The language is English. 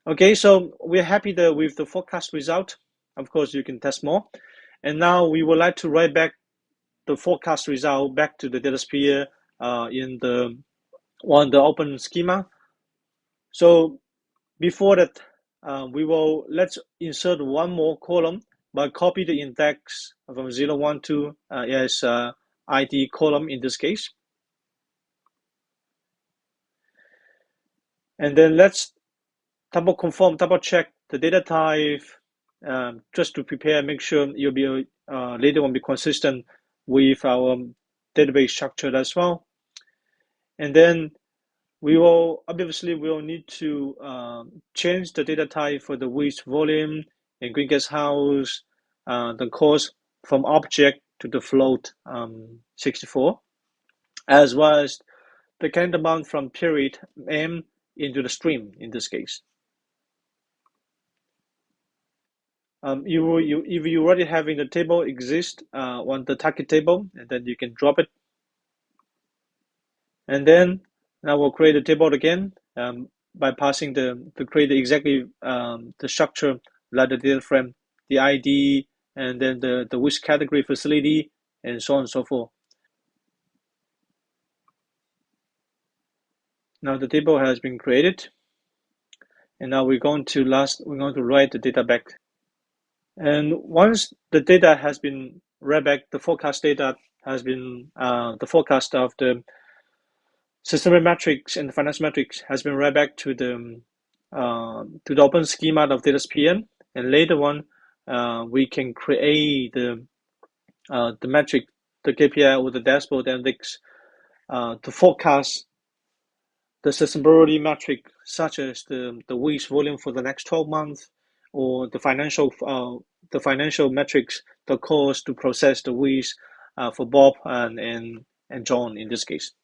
Okay, so we're happy with the forecast result. Of course, you can test more. And now we would like to write back the forecast result back to the Datasphere in the open schema. So before that, let's insert one more column, but copy the index from 0, 1, 2 as ID column in this case. And then let's double check the data type just to prepare, make sure you'll be later on be consistent with our database structure as well. And then obviously we'll need to change the data type for the waste volume and greenhouse house, the cost from object to the float 64, as well as the current amount from period M into the stream in this case. If you already having the table exist on the target table, and then you can drop it. And then now we'll create a table again by passing to create exactly the structure like the data frame, the ID, and then the which category facility, and so on and so forth. Now the table has been created, and now we're going to write the data back. And once the data has been read back, the forecast data has been the forecast of the systemic metrics and the financial metrics has been read back to the open schema of Datasphere, and later on we can create the metric, the KPI or the dashboard analytics to forecast the sustainability metric, such as the waste volume for the next 12 months, or the financial metrics, the cost to process the waste for Bob and John in this case.